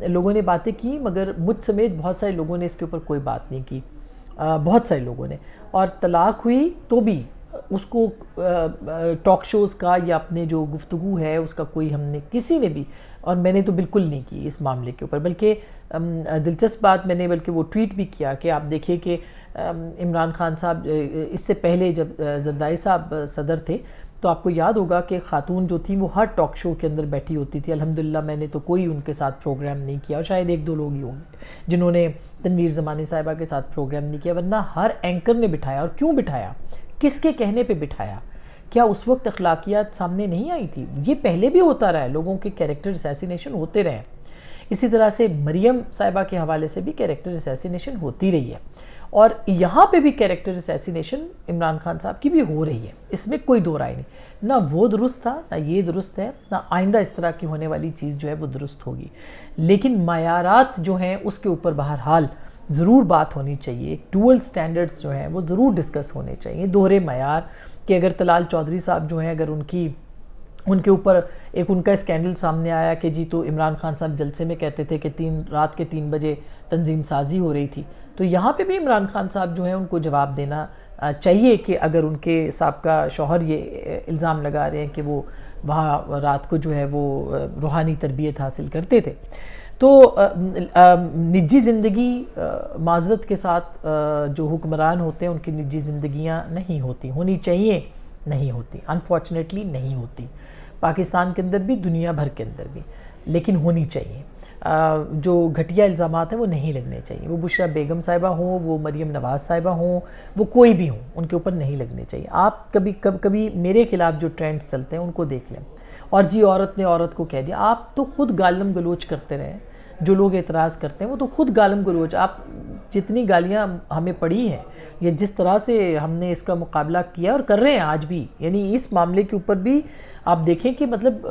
لوگوں نے باتیں کی مگر مجھ سمیت بہت سارے لوگوں نے اس کے اوپر کوئی بات نہیں کی، بہت سارے لوگوں نے. اور طلاق ہوئی تو بھی اس کو ٹاک شوز کا یا اپنے جو گفتگو ہے اس کا کوئی ہم نے کسی نے بھی، اور میں نے تو بالکل نہیں کی اس معاملے کے اوپر. بلکہ دلچسپ بات میں نے بلکہ وہ ٹویٹ بھی کیا کہ آپ دیکھیں کہ عمران خان صاحب اس سے پہلے جب زرداری صاحب صدر تھے تو آپ کو یاد ہوگا کہ خاتون جو تھیں وہ ہر ٹاک شو کے اندر بیٹھی ہوتی تھی. الحمدللہ میں نے تو کوئی ان کے ساتھ پروگرام نہیں کیا، اور شاید ایک دو لوگ ہی ہوں گے جنہوں نے تنویر زمانی صاحبہ کے ساتھ پروگرام نہیں کیا، ورنہ ہر اینکر نے بٹھایا. اور کیوں بٹھایا؟ کس کے کہنے پہ بٹھایا؟ کیا اس وقت اخلاقیات سامنے نہیں آئی تھی؟ یہ پہلے بھی ہوتا رہا ہے، لوگوں کے کیریکٹر اسیسینیشن ہوتے رہے. اسی طرح سے مریم صاحبہ کے حوالے سے بھی کیریکٹر اسیسینیشن ہوتی رہی ہے، اور یہاں پہ بھی کیریکٹر اسیسینیشن عمران خان صاحب کی بھی ہو رہی ہے، اس میں کوئی دو رائے نہیں. نہ وہ درست تھا، نہ یہ درست ہے، نہ آئندہ اس طرح کی ہونے والی چیز جو ہے وہ درست ہوگی. لیکن معیارات جو ہیں اس کے اوپر بہرحال ضرور بات ہونی چاہیے. ڈوئل سٹینڈرڈز جو ہیں وہ ضرور ڈسکس ہونے چاہیے. دوہرے معیار کہ اگر طلال چودھری صاحب جو ہیں، اگر ان کے اوپر ایک ان کا اسکینڈل سامنے آیا کہ جی تو عمران خان صاحب جلسے میں کہتے تھے کہ رات کے 3 بجے تنظیم سازی ہو رہی تھی، تو یہاں پہ بھی عمران خان صاحب جو ہیں ان کو جواب دینا چاہیے کہ اگر ان کے سابقہ شوہر یہ الزام لگا رہے ہیں کہ وہ وہاں رات کو جو ہے وہ روحانی تربیت حاصل کرتے تھے، تو نجی زندگی معذرت کے ساتھ جو حکمران ہوتے ہیں ان کی نجی زندگیاں نہیں ہوتی، ہونی چاہیے، نہیں ہوتی، انفارچونیٹلی نہیں ہوتی، پاکستان کے اندر بھی دنیا بھر کے اندر بھی، لیکن ہونی چاہیے. جو گھٹیا الزامات ہیں وہ نہیں لگنے چاہیے، وہ بشرا بیگم صاحبہ ہوں، وہ مریم نواز صاحبہ ہوں، وہ کوئی بھی ہوں، ان کے اوپر نہیں لگنے چاہیے. آپ کبھی میرے خلاف جو ٹرینڈز چلتے ہیں ان کو دیکھ لیں، اور جی عورت نے عورت کو کہہ دیا، آپ تو خود گالم گلوچ کرتے رہے. جو لوگ اعتراض کرتے ہیں وہ تو خود گالم گلوچ، آپ جتنی گالیاں ہمیں پڑی ہیں یا جس طرح سے ہم نے اس کا مقابلہ کیا اور کر رہے ہیں آج بھی، یعنی اس معاملے کے اوپر بھی آپ دیکھیں کہ مطلب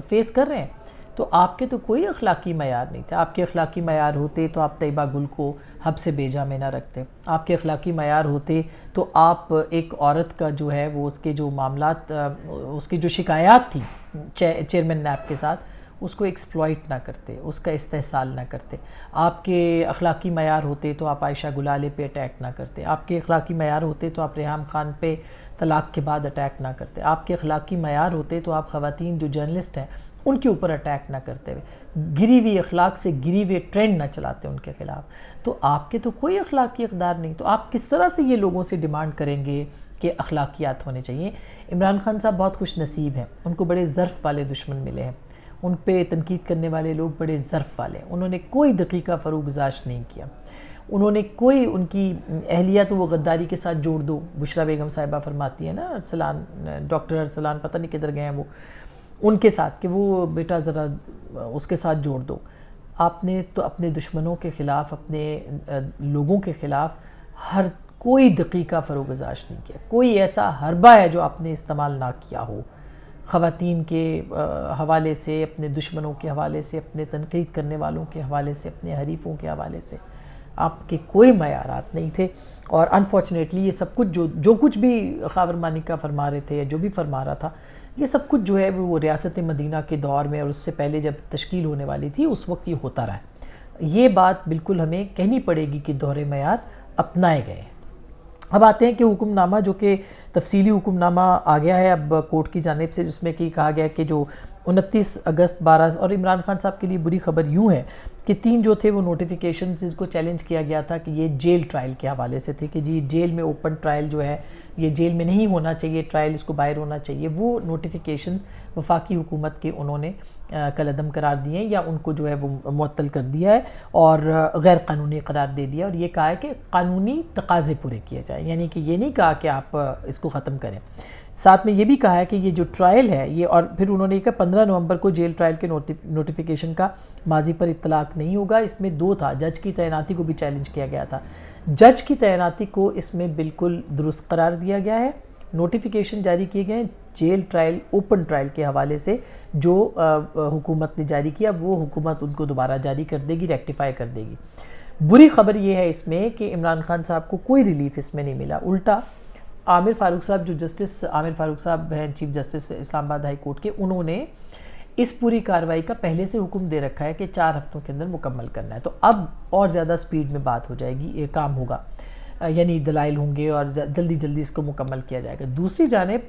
فیس کر رہے ہیں، تو آپ کے تو کوئی اخلاقی معیار نہیں تھے. آپ کے اخلاقی معیار ہوتے تو آپ طیبہ گل کو حب سے بیجا میں نہ رکھتے. آپ کے اخلاقی معیار ہوتے تو آپ ایک عورت کا جو ہے وہ اس کے جو معاملات، اس کی جو شکایات تھی چیئرمین نیب کے ساتھ، اس کو ایکسپلائٹ نہ کرتے، اس کا استحصال نہ کرتے. آپ کے اخلاقی معیار ہوتے تو آپ عائشہ گلالے پہ اٹیک نہ کرتے. آپ کے اخلاقی معیار ہوتے تو آپ ریحام خان پہ طلاق کے بعد اٹیک نہ کرتے. آپ کے اخلاقی معیار ہوتے تو آپ خواتین جو جرنلسٹ ہیں ان کے اوپر اٹیک نہ کرتے ہوئے، گری ہوئی اخلاق سے گری ہوئے ٹرینڈ نہ چلاتے ان کے خلاف. تو آپ کے تو کوئی اخلاقی اقدار نہیں، تو آپ کس طرح سے یہ لوگوں سے ڈیمانڈ کریں گے کہ اخلاقیات ہونے چاہیے؟ عمران خان صاحب بہت خوش نصیب ہیں، ان کو بڑے ظرف والے دشمن ملے ہیں. ان پہ تنقید کرنے والے لوگ بڑے ظرف والے، انہوں نے کوئی دقیقہ فروگزاشت نہیں کیا. انہوں نے کوئی، ان کی اہلیہ تو وہ غداری کے ساتھ جوڑ دو، بشرا بیگم صاحبہ فرماتی ہے نا، ارسلان، ڈاکٹر ارسلان پتہ نہیں کدھر گئے ہیں وہ، ان کے ساتھ کہ وہ بیٹا ذرا اس کے ساتھ جوڑ دو. آپ نے تو اپنے دشمنوں کے خلاف، اپنے لوگوں کے خلاف ہر کوئی دقیقہ فروگزاشت نہیں کیا. کوئی ایسا حربہ ہے جو آپ نے استعمال نہ کیا ہو، خواتین کے حوالے سے، اپنے دشمنوں کے حوالے سے، اپنے تنقید کرنے والوں کے حوالے سے، اپنے حریفوں کے حوالے سے آپ کے کوئی معیارات نہیں تھے. اور انفارچونیٹلی یہ سب کچھ جو کچھ بھی خاور مانیکا فرما رہے تھے یا جو بھی فرما رہا تھا، یہ سب کچھ جو ہے وہ ریاست مدینہ کے دور میں اور اس سے پہلے جب تشکیل ہونے والی تھی اس وقت یہ ہوتا رہا ہے. یہ بات بالکل ہمیں کہنی پڑے گی کہ دوہرے معیار اپنائے گئے. اب آتے ہیں کہ حکم نامہ، جو کہ تفصیلی حکم نامہ آ گیا ہے اب کورٹ کی جانب سے، جس میں کہ کہا گیا کہ جو 29 اگست 12، اور عمران خان صاحب کے لیے بری خبر یوں ہے کہ 3 جو تھے وہ نوٹیفیکیشن جس کو چیلنج کیا گیا تھا کہ یہ جیل ٹرائل کے حوالے سے تھے کہ جی جیل میں اوپن ٹرائل جو ہے یہ جیل میں نہیں ہونا چاہیے، ٹرائل اس کو باہر ہونا چاہیے، وہ نوٹیفیکیشن وفاقی حکومت کے انہوں نے کالعدم قرار دیے ہیں یا ان کو جو ہے وہ معطل کر دیا ہے اور غیر قانونی قرار دے دیا، اور یہ کہا ہے کہ قانونی تقاضے پورے کیے جائیں، یعنی کہ یہ نہیں کہا کہ آپ اس کو ختم کریں. ساتھ میں یہ بھی کہا ہے کہ یہ جو ٹرائل ہے یہ، اور پھر انہوں نے کہا 15 نومبر کو جیل ٹرائل کے نوٹیفیکیشن کا ماضی پر اطلاق نہیں ہوگا. اس میں 2 تھا، جج کی تعیناتی کو بھی چیلنج کیا گیا تھا. جج کی تعیناتی کو اس میں بالکل درست قرار دیا گیا ہے. نوٹیفیکیشن جاری کیے گئے ہیں جیل ٹرائل، اوپن ٹرائل کے حوالے سے جو حکومت نے جاری کیا وہ حکومت ان کو دوبارہ جاری کر دے گی، ریکٹیفائی کر دے گی. بری خبر یہ ہے اس میں کہ عمران خان صاحب کو کوئی ریلیف اس میں نہیں ملا، الٹا عامر فاروق صاحب جو جسٹس عامر فاروق صاحب ہیں چیف جسٹس اسلام آباد ہائی کورٹ کے، انہوں نے اس پوری کارروائی کا پہلے سے حکم دے رکھا ہے کہ 4 ہفتوں کے اندر مکمل کرنا ہے. تو اب اور زیادہ سپیڈ میں بات ہو جائے گی, یہ کام ہوگا, یعنی دلائل ہوں گے اور جلدی جلدی اس کو مکمل کیا جائے گا. دوسری جانب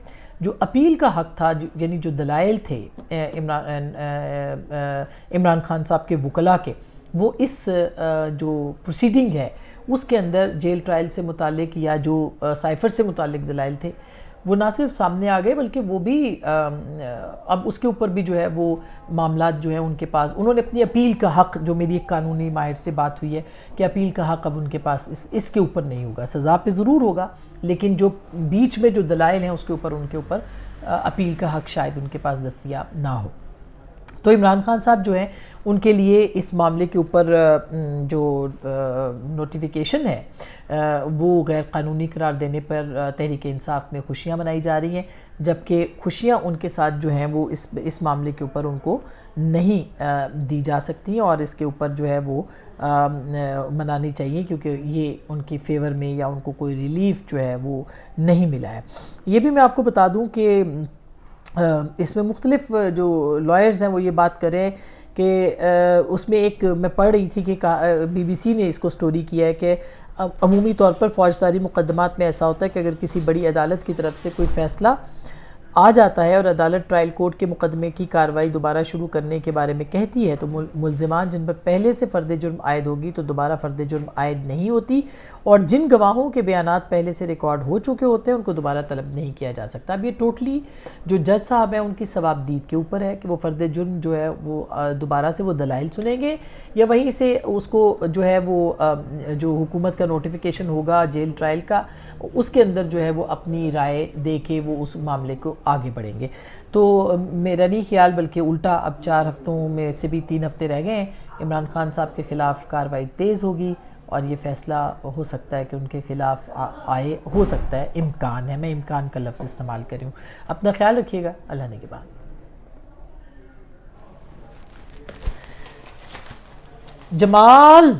جو اپیل کا حق تھا, یعنی جو دلائل تھے عمران خان صاحب کے وکلاء کے, وہ اس جو پروسیڈنگ ہے اس کے اندر جیل ٹرائل سے متعلق یا جو سائفر سے متعلق دلائل تھے وہ نہ صرف سامنے آ گئے بلکہ وہ بھی اب اس کے اوپر بھی جو ہے وہ معاملات جو ہیں ان کے پاس, انہوں نے اپنی اپیل کا حق, جو میری ایک قانونی ماہر سے بات ہوئی ہے کہ اپیل کا حق اب ان کے پاس اس کے اوپر نہیں ہوگا, سزا پہ ضرور ہوگا لیکن جو بیچ میں جو دلائل ہیں اس کے اوپر ان کے اوپر اپیل کا حق شاید ان کے پاس دستیاب نہ ہو. تو عمران خان صاحب جو ہیں ان کے لیے اس معاملے کے اوپر جو نوٹیفیکیشن ہے وہ غیر قانونی قرار دینے پر تحریک انصاف میں خوشیاں منائی جا رہی ہیں, جبکہ خوشیاں ان کے ساتھ جو ہیں وہ اس معاملے کے اوپر ان کو نہیں دی جا سکتی اور اس کے اوپر جو ہے وہ منانی چاہیے کیونکہ یہ ان کی فیور میں یا ان کو کوئی ریلیف جو ہے وہ نہیں ملا ہے. یہ بھی میں آپ کو بتا دوں کہ اس میں مختلف جو لائرز ہیں وہ یہ بات کریں کہ اس میں ایک میں پڑھ رہی تھی کہ BBC نے اس کو سٹوری کیا ہے کہ عمومی طور پر فوجداری مقدمات میں ایسا ہوتا ہے کہ اگر کسی بڑی عدالت کی طرف سے کوئی فیصلہ آ جاتا ہے اور عدالت ٹرائل کورٹ کے مقدمے کی کارروائی دوبارہ شروع کرنے کے بارے میں کہتی ہے تو ملزمان جن پر پہلے سے فرد جرم عائد ہوگی تو دوبارہ فرد جرم عائد نہیں ہوتی, اور جن گواہوں کے بیانات پہلے سے ریکارڈ ہو چکے ہوتے ہیں ان کو دوبارہ طلب نہیں کیا جا سکتا. اب یہ ٹوٹلی جو جج صاحب ہیں ان کی ثوابدید کے اوپر ہے کہ وہ فرد جرم جو ہے وہ دوبارہ سے وہ دلائل سنیں گے یا وہیں سے اس کو جو ہے وہ جو حکومت کا نوٹیفیکیشن ہوگا جیل ٹرائل کا اس کے اندر جو ہے وہ اپنی رائے دے کے وہ اس معاملے کو آگے بڑھیں گے. تو میرا نہیں خیال بلکہ الٹا اب 4 ہفتوں میں سے بھی 3 ہفتے رہ گئے ہیں, عمران خان صاحب کے خلاف کارروائی تیز ہوگی اور یہ فیصلہ ہو سکتا ہے کہ ان کے خلاف آئے, ہو سکتا ہے, امکان ہے, میں امکان کا لفظ استعمال کر رہی ہوں. اپنا خیال رکھیے گا, اللہ نے کے بعد. جمال